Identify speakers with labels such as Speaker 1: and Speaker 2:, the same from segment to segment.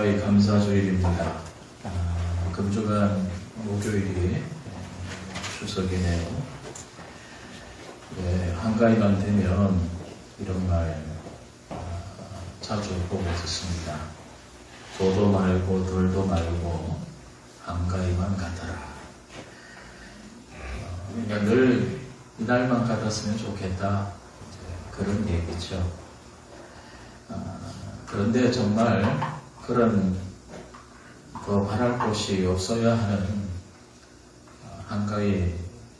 Speaker 1: 한가위 감사주일입니다. 금주간 목요일이 추석이네요. 네, 한가위만 되면 이런 말 자주 보고 있었습니다. 도도 말고 돌도 말고 한가위만 같아라. 그러니까 늘 이날만 같았으면 좋겠다. 그런 얘기죠. 그런데 정말 그런 더 바랄 곳이 없어야 하는 한가위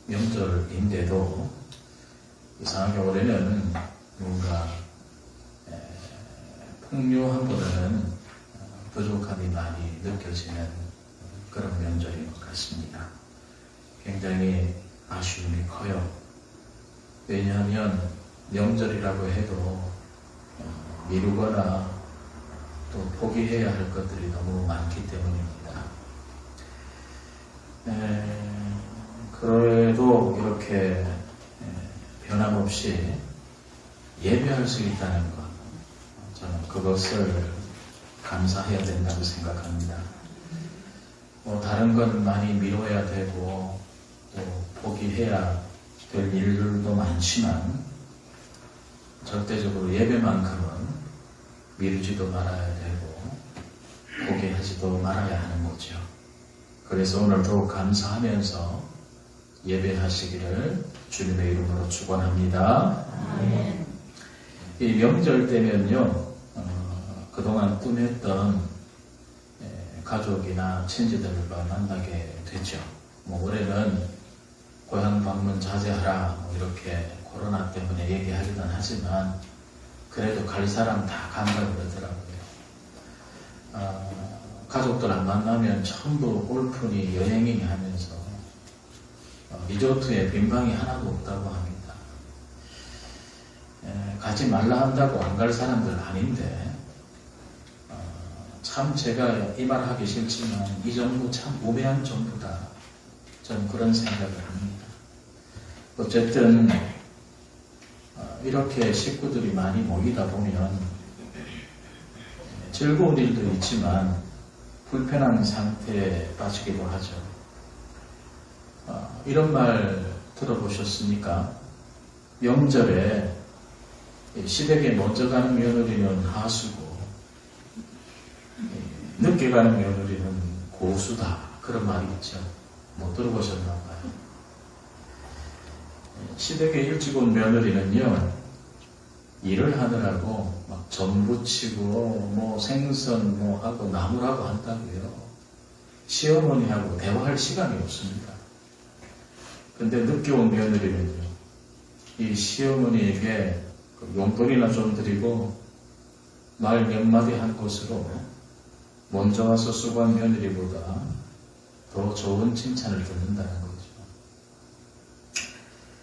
Speaker 1: 명절인데도 이상하게 올해는 뭔가 풍요함보다는 부족함이 많이 느껴지는 그런 명절인 것 같습니다. 굉장히 아쉬움이 커요. 왜냐하면 명절이라고 해도 미루거나 또 포기해야 할 것들이 너무 많기 때문입니다. 그래도 이렇게 변함없이 예배할 수 있다는 것, 저는 그것을 감사해야 된다고 생각합니다. 다른 건 많이 미뤄야 되고 또 포기해야 될 일들도 많지만 절대적으로 예배만큼은 미루지도 말아야 되고 포기하지도 말아야 하는 거죠. 그래서 오늘 더욱 감사하면서 예배하시기를 주님의 이름으로 축원합니다. 이 명절 때면요, 그동안 꿈했던 가족이나 친지들과 만나게 되죠. 올해는 고향 방문 자제하라 이렇게 코로나 때문에 얘기하기는 하지만 그래도 갈 사람 다 간다 그러더라고요. 가족들 안 만나면 전부 골프니 여행이니 하면서 리조트에 빈 방이 하나도 없다고 합니다. 가지 말라 한다고 안 갈 사람들 아닌데 참 제가 이 말 하기 싫지만 이 정부 참 우매한 정부다. 저는 그런 생각을 합니다. 어쨌든 이렇게 식구들이 많이 모이다 보면 즐거운 일도 있지만 불편한 상태에 빠지기도 하죠. 이런 말 들어보셨습니까? 명절에 시댁에 먼저 가는 며느리는 하수고 늦게 가는 며느리는 고수다. 그런 말이 있죠. 못 들어보셨나 봐요. 시댁에 일찍 온 며느리는요, 일을 하느라고 막 전부치고 생선 하고 나무라고 한다고요. 시어머니하고 대화할 시간이 없습니다. 근데 늦게 온 며느리는요, 이 시어머니에게 용돈이나 좀 드리고 말 몇 마디 한 것으로 먼저 와서 수고한 며느리보다 더 좋은 칭찬을 듣는다는 거죠.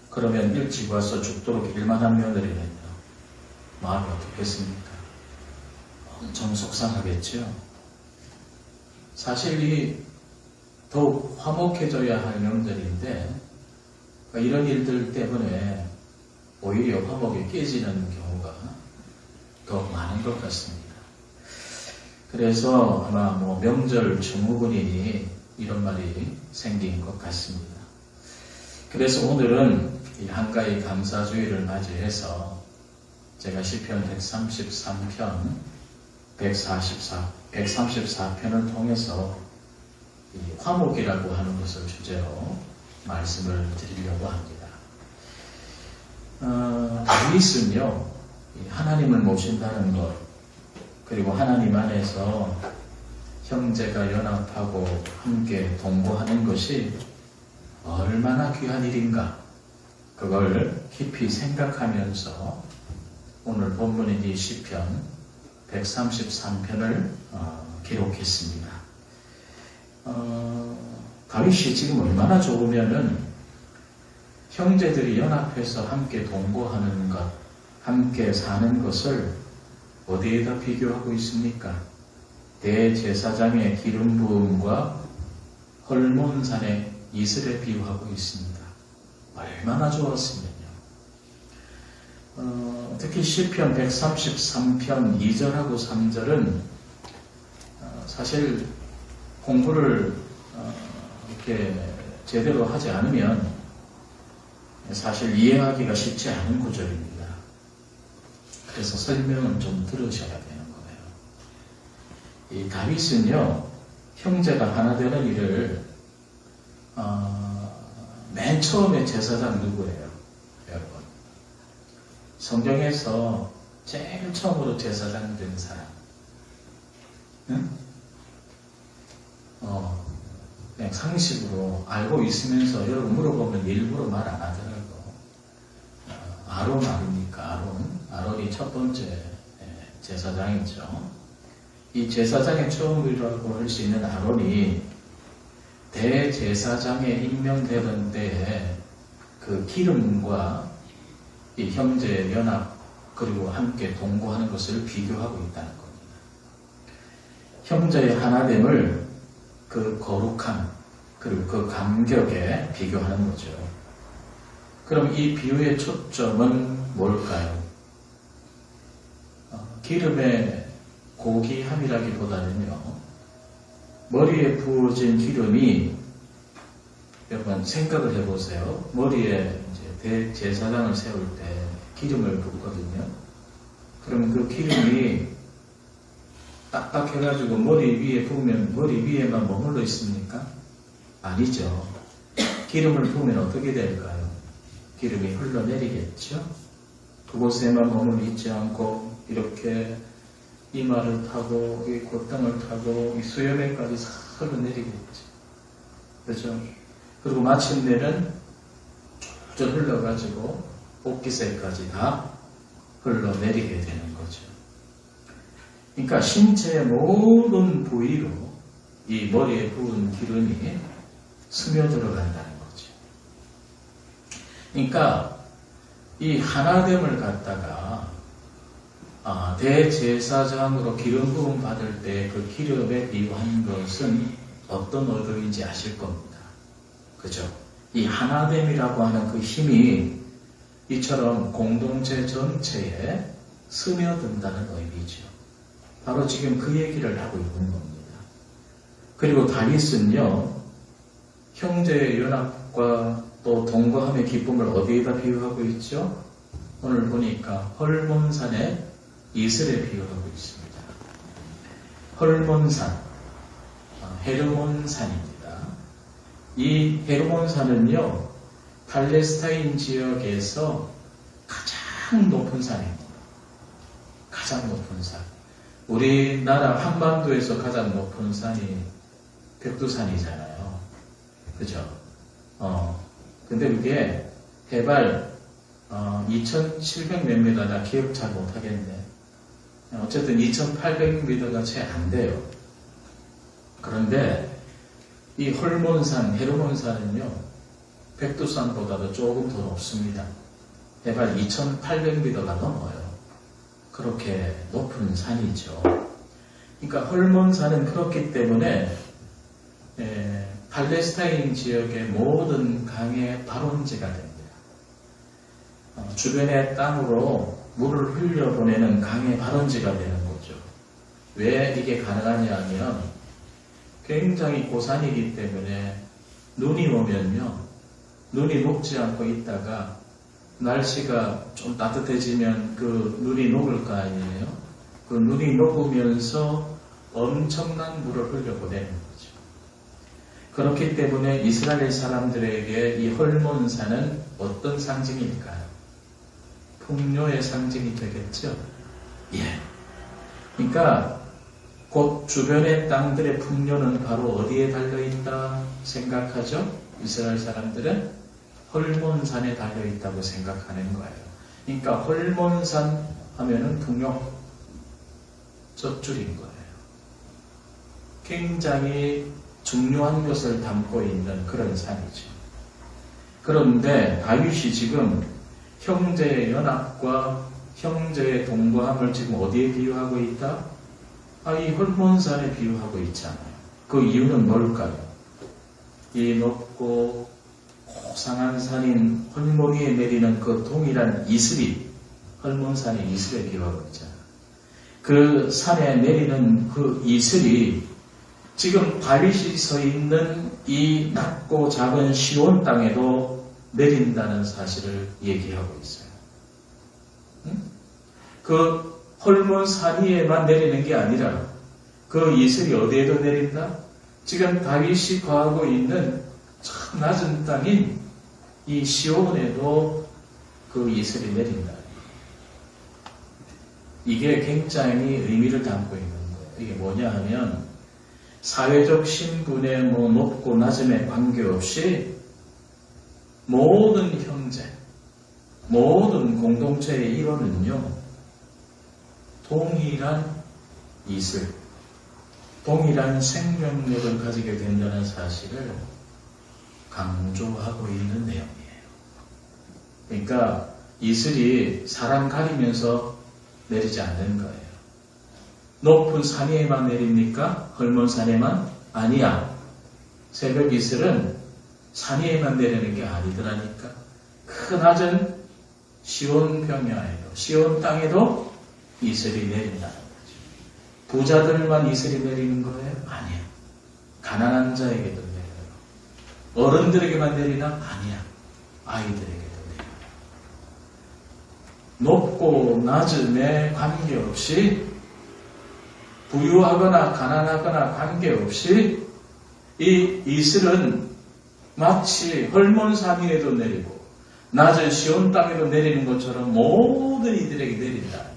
Speaker 1: 그러면 일찍 와서 죽도록 일만한 며느리는요, 마음이 어떻겠습니까? 엄청 속상하겠죠. 사실 이 더욱 화목해져야 할 명절인데 이런 일들 때문에 오히려 화목이 깨지는 경우가 더 많은 것 같습니다. 그래서 아마 명절 증후군이 이런 말이 생긴 것 같습니다. 그래서 오늘은 이 한가위 감사주일을 맞이해서 제가 시편 133편, 134편을 통해서 이 화목이라고 하는 것을 주제로 말씀을 드리려고 합니다. 다윗은요, 하나님을 모신다는 것, 그리고 하나님 안에서 형제가 연합하고 함께 동거하는 것이 얼마나 귀한 일인가, 그걸 깊이 생각하면서 오늘 본문인 이 시편 133편을 기록했습니다. 다윗이 지금 얼마나 좋으면은 형제들이 연합해서 함께 동거하는 것, 함께 사는 것을 어디에다 비교하고 있습니까? 대제사장의 기름 부음과 헐몬산의 이슬에 비유하고 있습니다. 얼마나 좋았으면요. 특히 시편 133편 2절하고 3절은 사실 공부를 이렇게 제대로 하지 않으면 사실 이해하기가 쉽지 않은 구절입니다. 그래서 설명은 좀 들으셔야 되는 거예요. 이 다윗은요, 형제가 하나 되는 일을 맨 처음에 제사장 누구예요? 여러분, 성경에서 제일 처음으로 제사장 된 사람, 응? 그냥 상식으로 알고 있으면서 여러분 물어보면 일부러 말 안 하더라고. 아론 아닙니까? 아론이 첫 번째 제사장이죠. 이 제사장의 처음이라고 할 수 있는 아론이 대제사장에 임명되던 때에 그 기름과 이 형제 연합 그리고 함께 동거하는 것을 비교하고 있다는 겁니다. 형제의 하나됨을 그 거룩함 그리고 그 감격에 비교하는 거죠. 그럼 이 비유의 초점은 뭘까요? 기름의 고귀함이라기보다는요, 머리에 부어진 기름이, 여러분 생각을 해보세요. 머리에 이제 대제사장을 세울 때 기름을 붓거든요. 그러면 그 기름이 딱딱해가지고 머리 위에 부으면 머리 위에만 머물러 있습니까? 아니죠. 기름을 부으면 어떻게 될까요? 기름이 흘러내리겠죠? 그곳에만 머물러 있지 않고 이렇게 이마를 타고 이 콧등을 타고 이 수염에까지 싹 흘러내리겠죠. 그렇죠? 그리고 마침내는 쭉 흘러가지고 옷깃에까지 다 흘러내리게 되는 거죠. 그러니까 신체의 모든 부위로 이 머리에 부은 기름이 스며들어간다는 거죠. 그러니까 이 하나됨을 갖다가 대제사장으로 기름 부음 받을 때 그 기름에 비유한 것은 어떤 의도인지 아실 겁니다. 그죠? 이 하나됨이라고 하는 그 힘이 이처럼 공동체 전체에 스며든다는 의미죠. 바로 지금 그 얘기를 하고 있는 겁니다. 그리고 다윗은요, 형제의 연합과 또 동거함의 기쁨을 어디에다 비유하고 있죠? 오늘 보니까 헐몬산의 이슬에 비유하고 있습니다. 헐몬산, 헤르몬산입니다. 이 헤르몬산은요, 팔레스타인 지역에서 가장 높은 산입니다. 가장 높은 산. 우리나라 한반도에서 가장 높은 산이 백두산이잖아요. 그죠? 근데 그게 해발 2,700 몇 미터, 나 기억 잘 못하겠네. 어쨌든 2,800m가 채 안 돼요. 그런데 이 헐몬산, 헤르몬산은요, 백두산보다도 조금 더 높습니다. 해발 2,800m가 넘어요. 그렇게 높은 산이죠. 그러니까 헐몬산은 그렇기 때문에 팔레스타인 지역의 모든 강의 발원지가 됩니다. 주변의 땅으로 물을 흘려보내는 강의 발원지가 되는 거죠. 왜 이게 가능하냐 하면 굉장히 고산이기 때문에 눈이 오면요, 눈이 녹지 않고 있다가 날씨가 좀 따뜻해지면 그 눈이 녹을 거 아니에요? 그 눈이 녹으면서 엄청난 물을 흘려보내는 거죠. 그렇기 때문에 이스라엘 사람들에게 이 헐몬산은 어떤 상징일까요? 풍요의 상징이 되겠죠? 예. 그러니까 곧 주변의 땅들의 풍요는 바로 어디에 달려있다 생각하죠? 이스라엘 사람들은 헐몬산에 달려있다고 생각하는 거예요. 그러니까 헐몬산 하면은 풍요 젖줄인 거예요. 굉장히 중요한 것을 담고 있는 그런 산이죠. 그런데 다윗이 지금 형제의 연합과 형제의 동거함을 지금 어디에 비유하고 있다? 이 헐몬산에 비유하고 있잖아요. 그 이유는 뭘까요? 이 높고 고상한 산인 헐몬 위에 내리는 그 동일한 이슬이 헐몬산의 이슬에 비유하고 있잖아요. 그 산에 내리는 그 이슬이 지금 다윗이 서 있는 이 낮고 작은 시온 땅에도 내린다는 사실을 얘기하고 있어요. 그 헐몬 산 위에만 내리는 게 아니라 그 이슬이 어디에도 내린다? 지금 다윗이 거하고 있는 참 낮은 땅인 이 시온에도 그 이슬이 내린다. 이게 굉장히 의미를 담고 있는 거예요. 이게 뭐냐 하면 사회적 신분의 높고 낮음에 관계없이 모든 형제, 모든 공동체의 일원은요, 동일한 이슬, 동일한 생명력을 가지게 된다는 사실을 강조하고 있는 내용이에요. 그러니까 이슬이 사람 가리면서 내리지 않는 거예요. 높은 산 위에만 내립니까? 헐몬 산에만? 아니야. 새벽 이슬은 산 위에만 내리는 게 아니더라니까. 그 낮은 시온 평야에도, 시온 땅에도 이슬이 내린다는 거죠. 부자들만 이슬이 내리는 거예요? 아니야. 가난한 자에게도 내려요. 어른들에게만 내리나? 아니야. 아이들에게도 내려요. 높고 낮음에 관계없이 부유하거나 가난하거나 관계없이 이 이슬은 마치 헐몬산 위에도 내리고 낮은 시온 땅에도 내리는 것처럼 모든 이들에게 내린다는 거예요.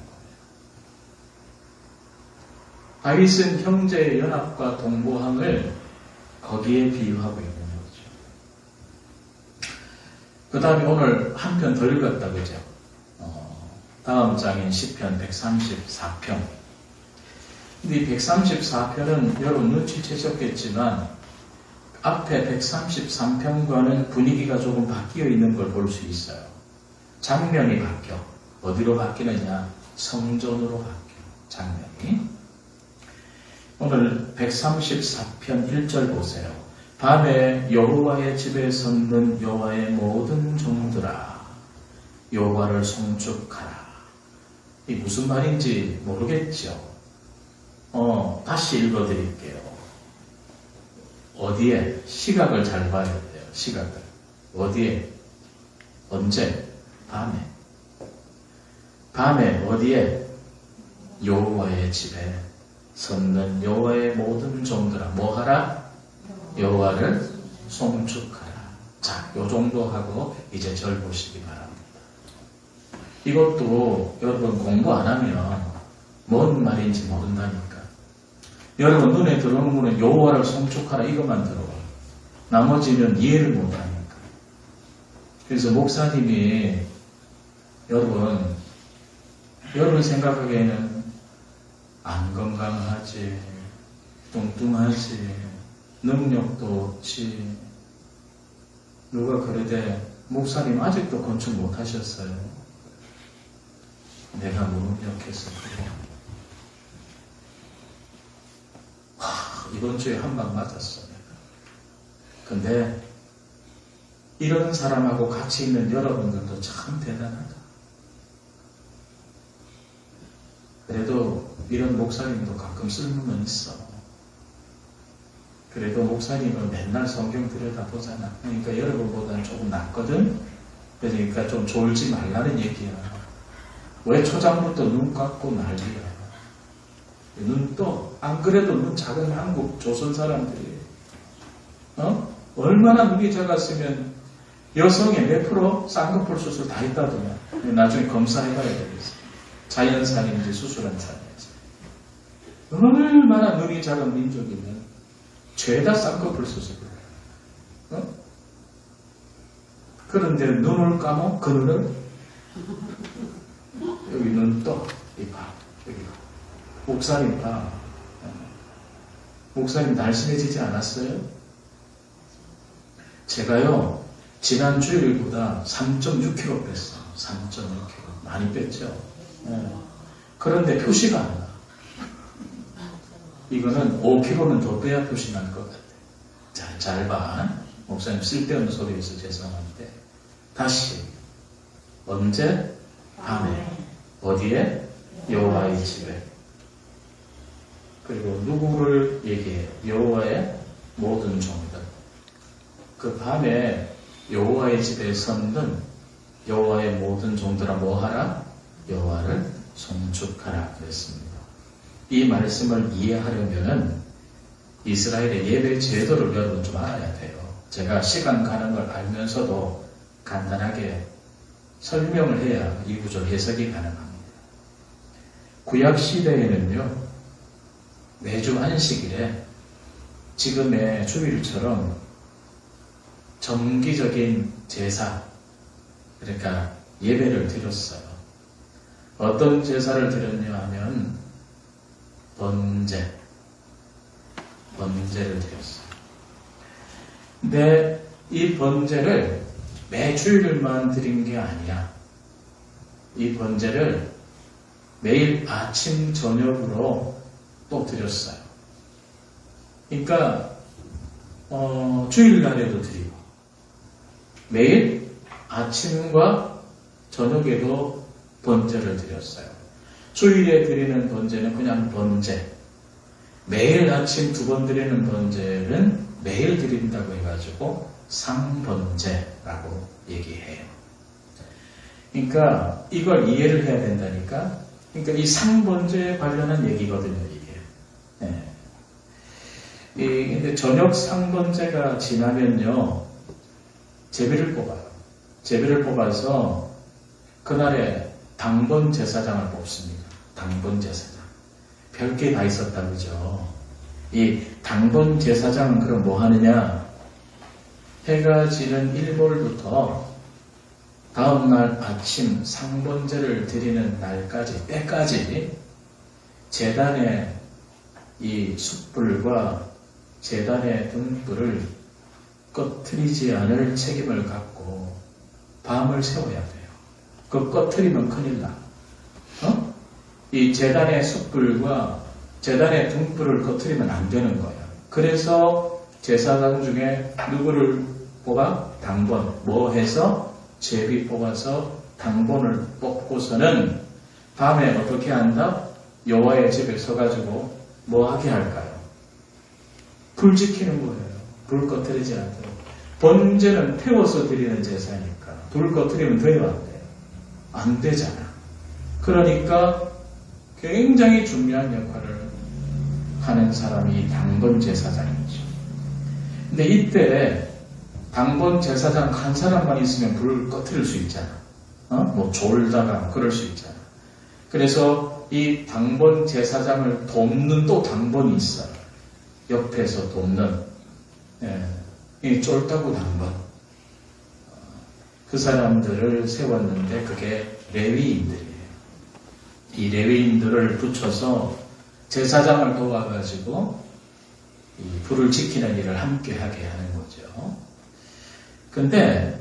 Speaker 1: 다윗은 형제의 연합과 동보함을 거기에 비유하고 있는 거죠. 그 다음에 오늘 한 편 더 읽었다 그죠? 다음 장인 시편 134편. 근데 이 134편은 여러분 눈치채셨겠지만 앞에 133편과는 분위기가 조금 바뀌어 있는 걸 볼 수 있어요. 장면이 바뀌어. 어디로 바뀌느냐? 성전으로 바뀌어. 장면이. 오늘 134편 1절 보세요. 밤에 여호와의 집에 섰는 여호와의 모든 종들아 여호와를 송축하라. 이 무슨 말인지 모르겠죠. 다시 읽어드릴게요. 어디에? 시각을 잘 봐야 돼요. 시각을. 어디에? 언제? 밤에. 밤에 어디에? 여호와의 집에 섰는 여호와의 모든 종들아 뭐하라? 여호와를 송축하라. 자, 요 정도 하고 이제 절 보시기 바랍니다. 이것도 여러분 공부 안 하면 뭔 말인지 모른다니까. 여러분 눈에 들어오는 거는 여호와를 송축하라 이것만 들어와. 나머지는 이해를 못하니까. 그래서 목사님이 여러분 생각하기에는 안 건강하지, 뚱뚱하지, 능력도 없지. 누가 그러대 목사님 아직도 건축 못하셨어요. 내가 무능력해서 그래. 이번 주에 한 방 맞았어. 근데 이런 사람하고 같이 있는 여러분들도 참 대단하다. 그래도 이런 목사님도 가끔 쓸모는 있어. 그래도 목사님은 맨날 성경 들여다보잖아. 그러니까 여러분보다는 조금 낫거든. 그러니까 좀 졸지 말라는 얘기야. 왜 초장부터 눈 감고 난리야. 눈 떠. 안 그래도 눈 작은 한국 조선 사람들이 얼마나 눈이 작았으면 여성의 몇 프로 쌍꺼풀 수술 다 했다더만. 나중에 검사해봐야 되겠어. 자연산인지 수술한 산인지. 얼마나 눈이 작은 민족이면 죄다 쌍꺼풀 수술을 해요. 그런데 눈을 감어 그늘을 여기 눈 떠. 이 봐. 여기 봐. 목사님 봐. 목사님 날씬해지지 않았어요? 제가요 지난 주일보다 3.6kg 뺐어. 3.6kg 많이 뺐죠. 그런데 표시가 안 나. 이거는 5kg는 더 빼야 표시 날 것 같아. 자, 잘 봐. 목사님 쓸데없는 소리에서 죄송한데 다시 언제? 밤에. 어디에? 여호와의 집에. 그리고 누구를 얘기해요? 여호와의 모든 종들. 그 밤에 여호와의 집에 선든 여호와의 모든 종들아 뭐하라? 여호와를 송축하라 그랬습니다. 이 말씀을 이해하려면은 이스라엘의 예배 제도를 여러분 좀 알아야 돼요. 제가 시간 가는 걸 알면서도 간단하게 설명을 해야 이 구절 해석이 가능합니다. 구약 시대에는요, 매주 안식일에 지금의 주일처럼 정기적인 제사, 그러니까 예배를 드렸어요. 어떤 제사를 드렸냐 하면 번제를 드렸어요. 근데 이 번제를 매 주일만 드린 게 아니야. 이 번제를 매일 아침 저녁으로 또 드렸어요. 그러니까 주일날에도 드리고 매일 아침과 저녁에도 번제를 드렸어요. 주일에 드리는 번제는 그냥 번제, 매일 아침 2번 드리는 번제는 매일 드린다고 해가지고 상번제라고 얘기해요. 그러니까 이걸 이해를 해야 된다니까. 그러니까 이 상번제에 관련한 얘기거든요, 이게. 네. 근데 저녁 상번제가 지나면요, 제비를 뽑아요. 제비를 뽑아서 그날에 당번 제사장을 뽑습니다. 당번 제사장. 별게 다 있었다, 그죠? 이 당번 제사장은 그럼 뭐 하느냐? 해가 지는 일몰부터 다음날 아침 상번제를 드리는 날까지, 때까지 제단의 이 숯불과 제단의 등불을 꺼트리지 않을 책임을 갖고 밤을 새워야 돼요. 그 꺼트리면 큰일 나. 이 제단의 숯불과 제단의 등불을 꺼트리면 안 되는 거예요. 그래서 제사장 중에 누구를 뽑아? 당번. 뭐 해서? 제비 뽑아서 당번을 뽑고서는 밤에 어떻게 한다? 여호와의 집에 서가지고 뭐 하게 할까요? 불 지키는 거예요. 불 꺼트리지 않도록. 번제는 태워서 드리는 제사니까 불 꺼트리면 돼요, 안 돼요? 안 되잖아. 그러니까 굉장히 중요한 역할을 하는 사람이 당번 제사장이죠. 근데 이때 당번 제사장 한 사람만 있으면 불을 꺼트릴 수 있잖아. 뭐 졸다가 그럴 수 있잖아. 그래서 이 당번 제사장을 돕는 또 당번이 있어요. 옆에서 돕는. 이 쫄다구 당번. 그 사람들을 세웠는데 그게 레위인들이에요. 이 레위인들을 붙여서 제사장을 도와가지고 이 불을 지키는 일을 함께 하게 하는 거죠. 근데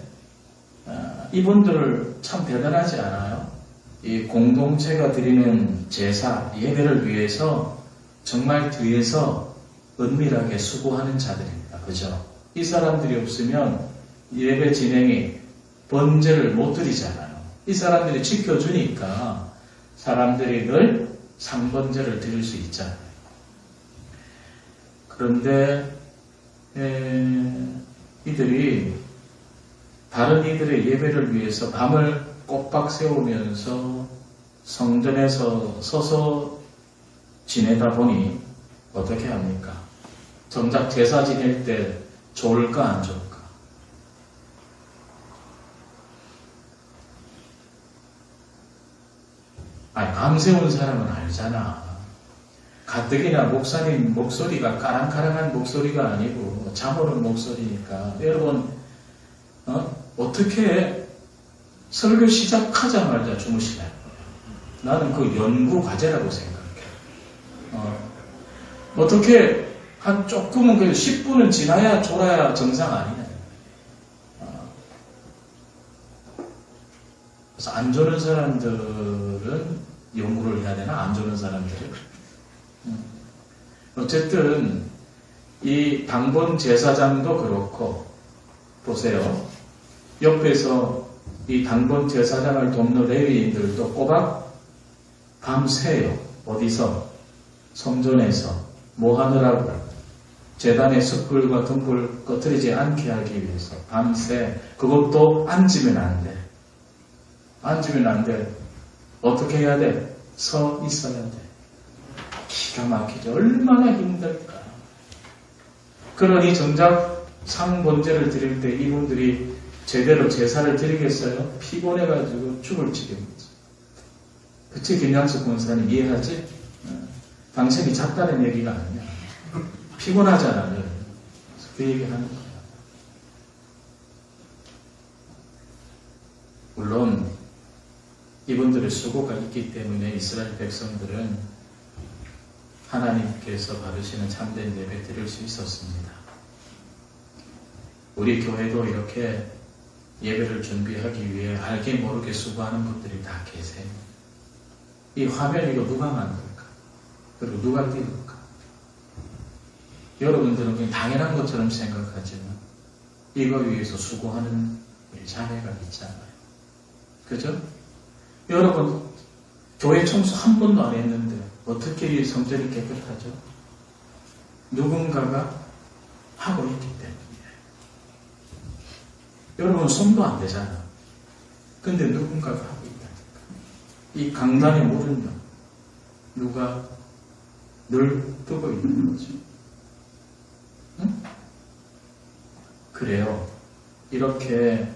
Speaker 1: 이분들 참 대단하지 않아요? 이 공동체가 드리는 제사, 예배를 위해서 정말 뒤에서 은밀하게 수고하는 자들입니다. 그죠? 이 사람들이 없으면 예배 진행이 번제를 못 드리잖아요. 이 사람들이 지켜주니까 사람들이 늘 상번제를 드릴 수 있잖아요. 그런데 이들이 다른 이들의 예배를 위해서 밤을 꼬박 세우면서 성전에서 서서 지내다 보니 어떻게 합니까? 정작 제사 지낼 때 좋을까 안 좋을까? 밤 세운 사람은 알잖아. 가뜩이나 목사님 목소리가 까랑까랑한 목소리가 아니고 잠 오는 목소리니까 여러분 어떻게 설교 시작하자마자 주무시나요? 나는 그 연구 과제라고 생각해. 어떻게 한 조금은 그 10분은 지나야 졸아야 정상 아니냐. 그래서 안 조는 사람들은 연구를 해야 되나? 안 조는 사람들은? 어쨌든 이 당번 제사장도 그렇고 보세요. 옆에서 이 당번 제사장을 돕는 레위인들도 꼬박 밤새요. 어디서? 성전에서 뭐 하느라고 제단의 숯불과 등불 꺼뜨리지 않게 하기 위해서 밤새 그것도 앉으면 안 돼. 앉으면 안 돼. 어떻게 해야 돼? 서 있어야 돼. 기가 막히죠. 얼마나 힘들까. 그러니 정작 상번제를 드릴 때 이분들이 제대로 제사를 드리겠어요? 피곤해가지고 죽을 지경이지. 그치, 김양숙 권사님 이해하지? 당신이 잤다는 얘기가 아니야. 피곤하잖아. 그래서 그 얘기하는 거야. 물론 이분들의 수고가 있기 때문에 이스라엘 백성들은 하나님께서 받으시는 참된 예배 드릴 수 있었습니다. 우리 교회도 이렇게 예배를 준비하기 위해 알게 모르게 수고하는 분들이 다 계세요. 이 화면 이거 누가 만들까? 그리고 누가 띄울까? 여러분들은 그냥 당연한 것처럼 생각하지만 이거 위해서 수고하는 자매가 있잖아요. 그죠? 여러분 교회 청소 한 번도 안 했는데 어떻게 이 성전이 깨끗하죠? 누군가가 하고 있기 때문에. 여러분 손도 안 되잖아. 근데 누군가가 하고 있다니까. 이 강단에 모든 명 누가 늘 뜨고 있는 거죠. 응? 그래요. 이렇게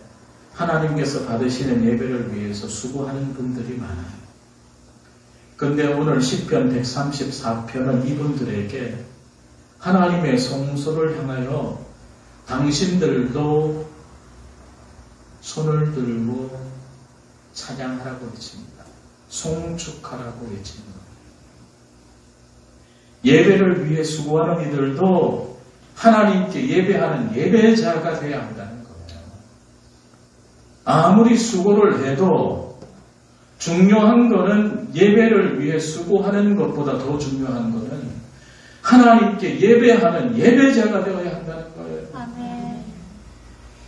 Speaker 1: 하나님께서 받으시는 예배를 위해서 수고하는 분들이 많아요. 그런데 오늘 시편 134편은 이분들에게 하나님의 성소를 향하여 당신들도 손을 들고 찬양하라고 외칩니다. 송축하라고 외칩니다. 예배를 위해 수고하는 이들도 하나님께 예배하는 예배자가 되어야 한다는 거예요. 아무리 수고를 해도 중요한 거는 예배를 위해 수고하는 것보다 더 중요한 거는 하나님께 예배하는 예배자가 되어야 한다는 거예요.
Speaker 2: 아멘.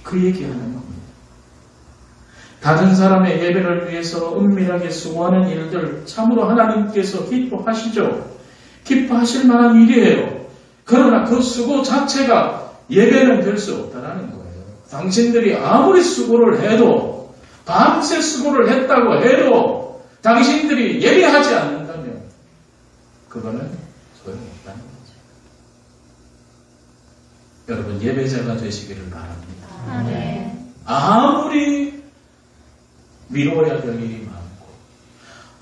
Speaker 1: 그 얘기하는 겁니다. 다른 사람의 예배를 위해서 은밀하게 수고하는 일들 참으로 하나님께서 기뻐하시죠. 기뻐하실 만한 일이에요. 그러나 그 수고 자체가 예배는 될 수 없다는 거예요. 당신들이 아무리 수고를 해도 밤새 수고를 했다고 해도 당신들이 예배하지 않는다면 그거는 소용없다는 거죠. 여러분 예배자가 되시기를 바랍니다.
Speaker 2: 아멘.
Speaker 1: 아무리 미뤄야 될 일이 많고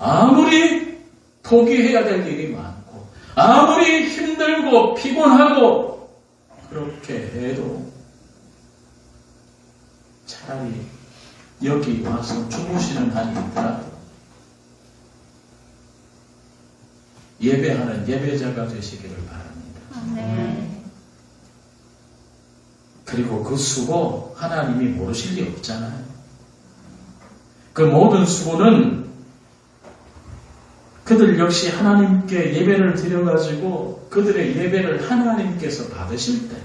Speaker 1: 아무리 포기해야 될 일이 많고 아무리 힘들고 피곤하고 그렇게 해도 차라리 여기 와서 주무시는 한이 있더라도 예배하는 예배자가 되시기를 바랍니다.
Speaker 2: 아멘.
Speaker 1: 그리고 그 수고 하나님이 모르실 리 없잖아요. 그 모든 수고는 그들 역시 하나님께 예배를 드려가지고 그들의 예배를 하나님께서 받으실 때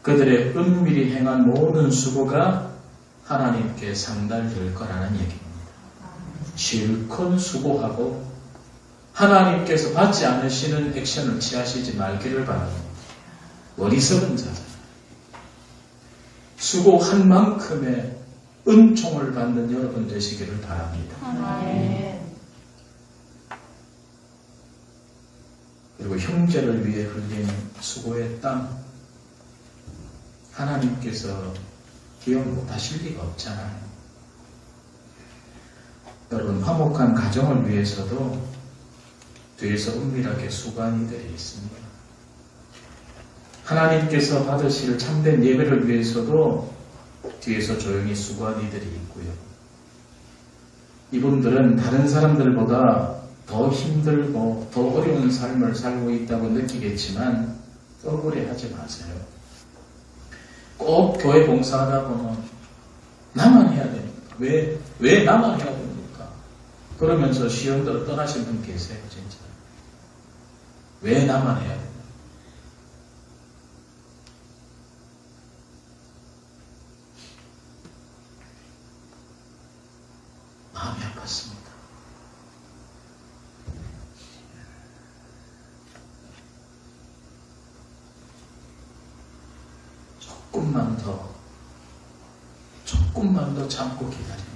Speaker 1: 그들의 은밀히 행한 모든 수고가 하나님께 상달될 거라는 얘기입니다. 실컷 수고하고 하나님께서 받지 않으시는 액션을 취하시지 말기를 바랍니다. 어리석은 자들. 수고한 만큼의 은총을 받는 여러분 되시기를 바랍니다.
Speaker 2: 아멘.
Speaker 1: 그리고 형제를 위해 흘린 수고의 땀 하나님께서 기억 못하실 리가 없잖아요. 여러분 화목한 가정을 위해서도 뒤에서 은밀하게 수고한 이들이 있습니다. 하나님께서 받으실 참된 예배를 위해서도 뒤에서 조용히 수고한 이들이 있고요. 이분들은 다른 사람들보다 더 힘들고 더 어려운 삶을 살고 있다고 느끼겠지만 억울해하지 마세요. 꼭 교회 봉사하다 보면 나만 해야 됩니까? 왜 나만 해야 됩니까? 그러면서 시험대로 떠나신 분 계세요. 진짜. 왜 나만 해야 됩니까? 마음이 아팠습니다. 조금만 더 참고 기다리면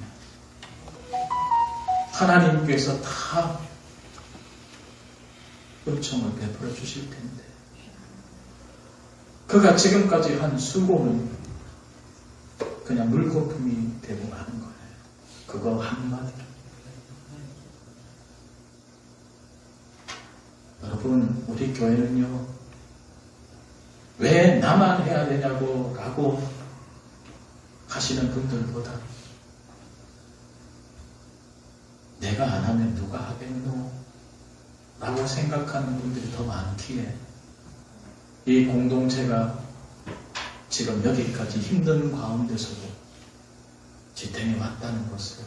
Speaker 1: 하나님께서 다 은총을 베풀어 주실 텐데, 그가 지금까지 한 수고는 그냥 물거품이 되고 마는 거예요. 그거 한마디로. 여러분, 우리 교회는요, 왜 나만 해야 되냐고 라고 하시는 분들보다 내가 안 하면 누가 하겠노? 라고 생각하는 분들이 더 많기에 이 공동체가 지금 여기까지 힘든 가운데서도 지탱해 왔다는 것을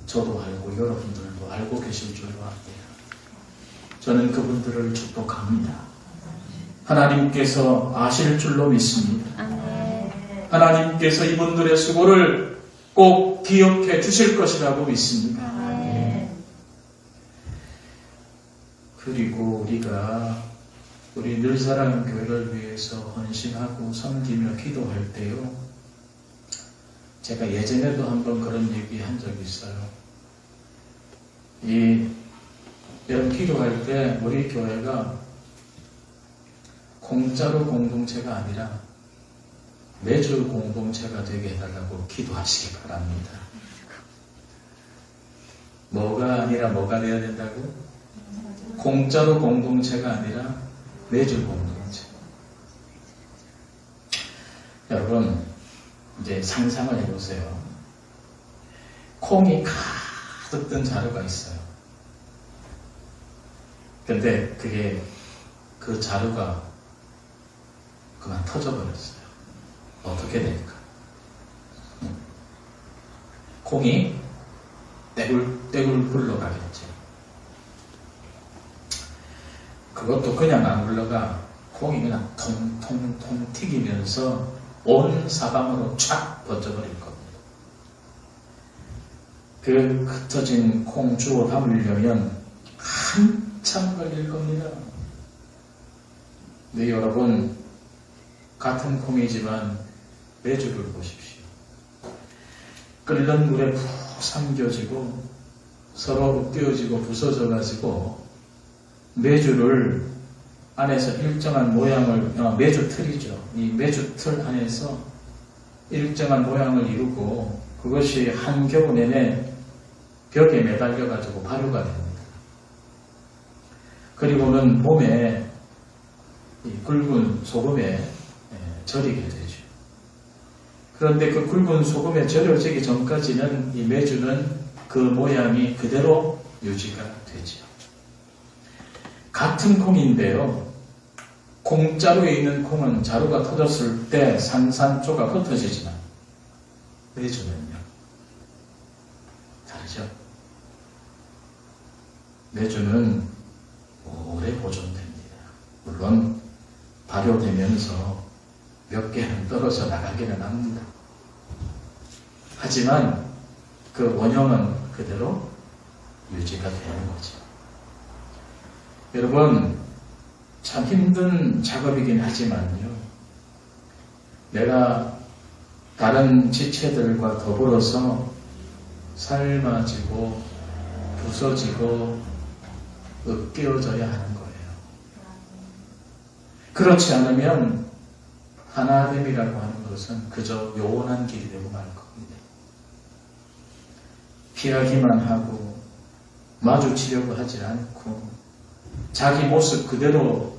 Speaker 1: 저도 알고 여러분들도 알고 계실 줄로 압니다. 저는 그분들을 축복합니다. 하나님께서 아실 줄로 믿습니다. 하나님께서 이분들의 수고를 꼭 기억해 주실 것이라고 믿습니다. 그리고 우리 늘사랑 교회를 위해서 헌신하고 섬기며 기도할 때요, 제가 예전에도 한번 그런 얘기 한 적이 있어요. 이런 기도할 때 우리 교회가 공짜로 공동체가 아니라 매주 공동체가 되게 해달라고 기도하시기 바랍니다. 뭐가 아니라 뭐가 되어야 된다고? 공짜로 공동체가 아니라 매주 공동체. 여러분, 이제 상상을 해보세요. 콩이 가득 든 자루가 있어요. 근데 그 자루가 그만 터져버렸어요. 어떻게 될까? 콩이 떼굴떼굴 굴러가겠죠. 그것도 그냥 안 굴러가. 콩이 그냥 통통통 튀기면서 온 사방으로 촥 번져버릴 겁니다. 그 흩어진 콩 주워 담으려면 한참 걸릴 겁니다. 네, 여러분, 같은 콩이지만 메주를 보십시오. 끓는 물에 푹 삼겨지고 서로 으깨어지고 부서져가지고 메주를 안에서 일정한 모양을, 메주 틀이죠. 이 메주 틀 안에서 일정한 모양을 이루고 그것이 한 겨우 내내 벽에 매달려가지고 발효가 됩니다. 그리고는 몸에 이 굵은 소금에 절이게 되죠. 그런데 그 굵은 소금에 절여지기 전까지는 이 메주는 그 모양이 그대로 유지가 되죠. 같은 콩인데요, 콩자루에 있는 콩은 자루가 터졌을 때 산산조각 흩어지지만 메주는요 다르죠. 메주는 오래 보존됩니다. 물론 발효되면서 몇 개는 떨어져 나가기는 합니다. 하지만 그 원형은 그대로 유지가 되는 거죠. 여러분, 참 힘든 작업이긴 하지만요, 내가 다른 지체들과 더불어서 삶아지고 부서지고 으깨어져야 하는 거예요. 그렇지 않으면 하나됨이라고 하는 것은 그저 요원한 길이 되고 말 겁니다. 피하기만 하고 마주치려고 하지 않고 자기 모습 그대로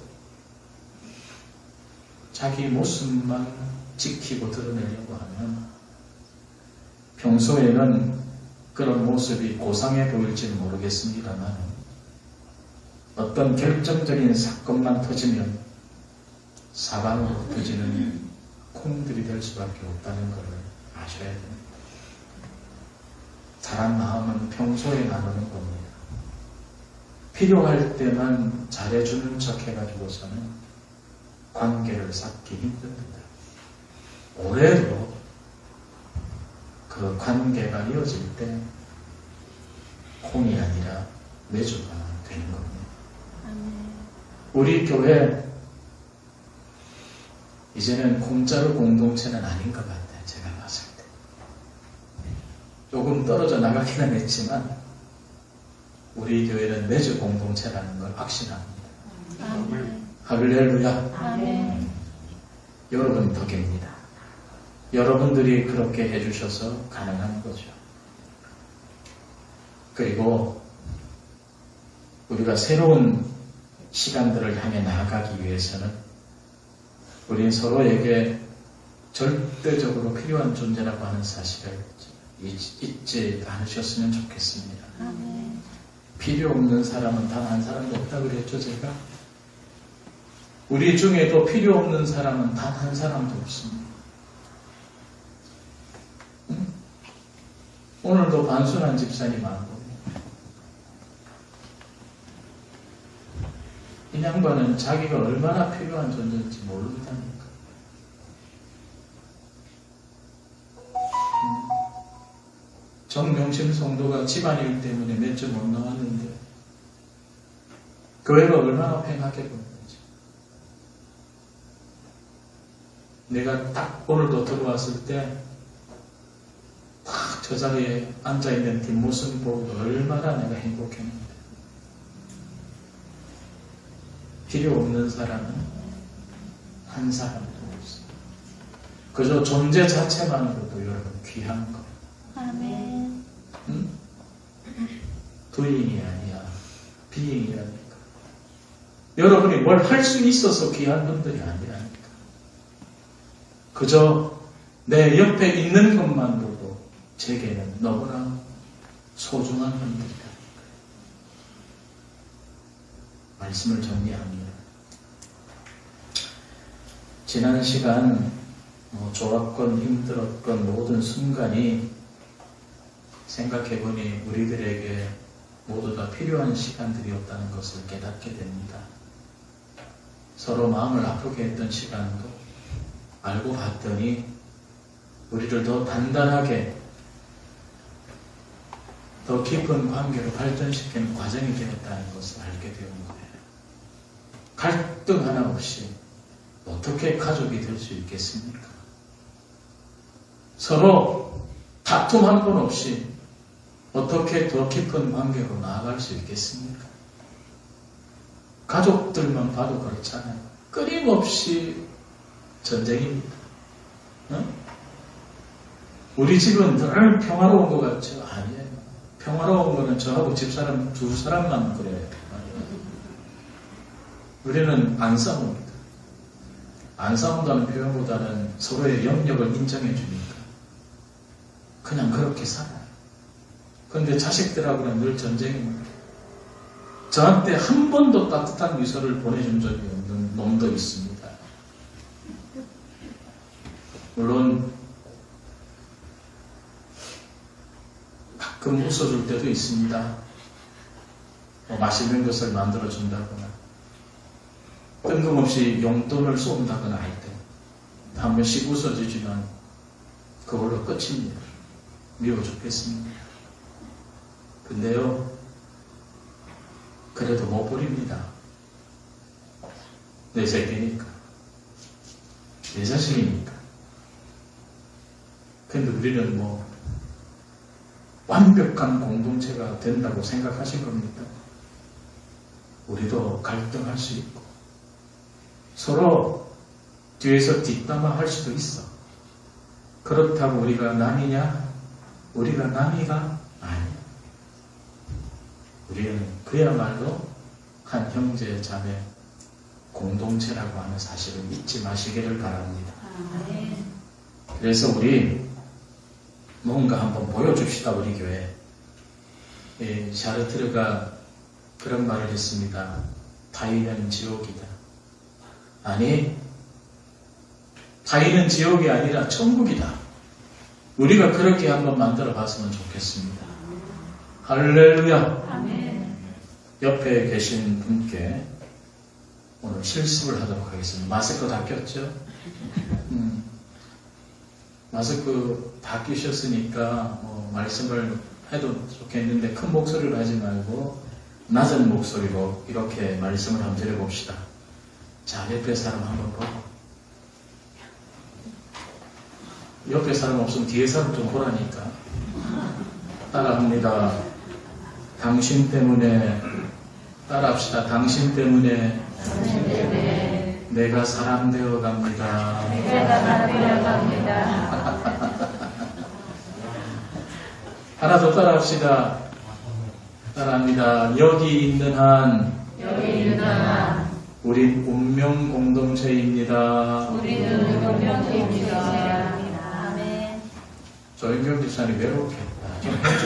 Speaker 1: 자기 모습만 지키고 드러내려고 하면 평소에는 그런 모습이 고상해 보일지는 모르겠습니다만 어떤 결정적인 사건만 터지면 사방으로 흩어지는 콩들이 될 수밖에 없다는 것을 아셔야 됩니다. 사람 마음은 평소에 나누는 겁니다. 필요할 때만 잘해주는 척 해가지고서는 관계를 쌓기 힘듭니다. 올해도 그 관계가 이어질 때 콩이 아니라 메주가 되는 겁니다. 우리 교회 이제는 공짜로 공동체는 아닌 것 같아요. 제가 봤을 때. 조금 떨어져 나가기는 했지만 우리 교회는 매주 공동체라는 걸 확신합니다.
Speaker 2: 아멘.
Speaker 1: 할렐루야.
Speaker 2: 아멘.
Speaker 1: 여러분 덕입니다. 여러분들이 그렇게 해주셔서 가능한 거죠. 그리고 우리가 새로운 시간들을 향해 나아가기 위해서는 우리 서로에게 절대적으로 필요한 존재라고 하는 사실을 잊지 않으셨으면 좋겠습니다.
Speaker 2: 아멘.
Speaker 1: 필요 없는 사람은 단 한 사람도 없다고 그랬죠, 제가? 우리 중에도 필요 없는 사람은 단 한 사람도 없습니다. 오늘도 반순한 집사님 안 보네요. 이 양반은 자기가 얼마나 필요한 존재인지 모른다니까. 정명심 성도가 집안일 때문에 몇 주 못 나왔는데 교회가 얼마나 팽하게 보는지. 내가 딱 오늘도 들어왔을 때 딱 저 자리에 앉아있는 뒷모습 보고 얼마나 내가 행복했는데. 필요 없는 사람은 한 사람도 없어. 그저 존재 자체만으로도 여러분 귀한 거.
Speaker 2: 아멘.
Speaker 1: 응? 도잉이 아니야. 비잉이라니까. 여러분이 뭘 할 수 있어서 귀한 분들이 아니라니까. 그저 내 옆에 있는 것만으로도 제게는 너무나 소중한 분들이다. 말씀을 정리합니다. 지난 시간 좋았건 힘들었건 모든 순간이 생각해보니 우리들에게 모두 다 필요한 시간들이었다는 것을 깨닫게 됩니다. 서로 마음을 아프게 했던 시간도 알고 봤더니 우리를 더 단단하게 더 깊은 관계로 발전시키는 과정이 되었다는 것을 알게 되는 거예요. 갈등 하나 없이 어떻게 가족이 될 수 있겠습니까? 서로 다툼 한 번 없이 어떻게 더 깊은 관계로 나아갈 수 있겠습니까? 가족들만 봐도 그렇잖아요. 끊임없이 전쟁입니다. 어? 우리 집은 늘 평화로운 것 같죠? 아니에요. 평화로운 거는 저하고 집사람 두 사람만 그래요. 우리는 안 싸웁니다. 안 싸운다는 표현보다는 서로의 영역을 인정해 주니까 그냥 그렇게 살아요. 그런데 자식들하고는 늘 전쟁입니다. 저한테 한 번도 따뜻한 미소를 보내준 적이 없는 놈도 있습니다. 물론 가끔 웃어줄 때도 있습니다. 맛있는 것을 만들어준다거나 뜬금없이 용돈을 쏜다거나 할 때 한 번씩 웃어주지만 그걸로 끝입니다. 미워 죽겠습니다. 근데요, 그래도 못 버립니다. 내 새끼니까, 내 자식이니까. 근데 우리는 완벽한 공동체가 된다고 생각하신 겁니까? 우리도 갈등할 수 있고 서로 뒤에서 뒷담화 할 수도 있어. 그렇다고 우리가 남이냐? 우리가 남이가 아니야. 우리는 그야말로 한 형제 자매 공동체라고 하는 사실을 잊지 마시기를 바랍니다. 그래서 우리 뭔가 한번 보여줍시다. 우리 교회. 샤르트르가 그런 말을 했습니다. 타인은 지옥이다. 아니, 타인은 지옥이 아니라 천국이다. 우리가 그렇게 한번 만들어 봤으면 좋겠습니다. 할렐루야.
Speaker 2: 아멘.
Speaker 1: 옆에 계신 분께 오늘 실습을 하도록 하겠습니다. 마스크 다 꼈죠? 마스크 다 끼셨으니까 말씀을 해도 좋겠는데 큰 목소리로 하지 말고 낮은 목소리로 이렇게 말씀을 한번 드려봅시다. 자, 옆에 사람 한번 보고 옆에 사람 없으면 뒤에 사람 좀 보라니까. 따라합니다. 당신 때문에, 따라합시다. 당신 때문에 내가 사람 되어 갑니다.
Speaker 2: 내가 사랑되어 갑니다.
Speaker 1: 하나 더 따라합시다. 따라합니다. 여기 있는 한 우린 운명 공동체입니다.
Speaker 2: 우리는 운명입니다. 아멘.
Speaker 1: 조인경 집사님 외롭겠다. 좀 해줘.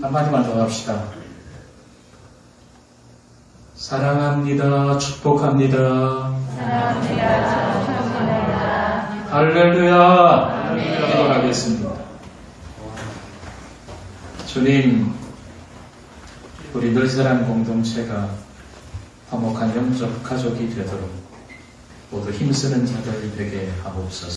Speaker 1: 한마디만 더 합시다. 사랑합니다. 축복합니다.
Speaker 2: 사랑합니다. 축복합니다.
Speaker 1: 할렐루야. 기도하겠습니다. 주님, 우리 늘사랑 공동체가 화목한 영적 가족이 되도록 모두 힘쓰는 자들이 되게 하옵소서.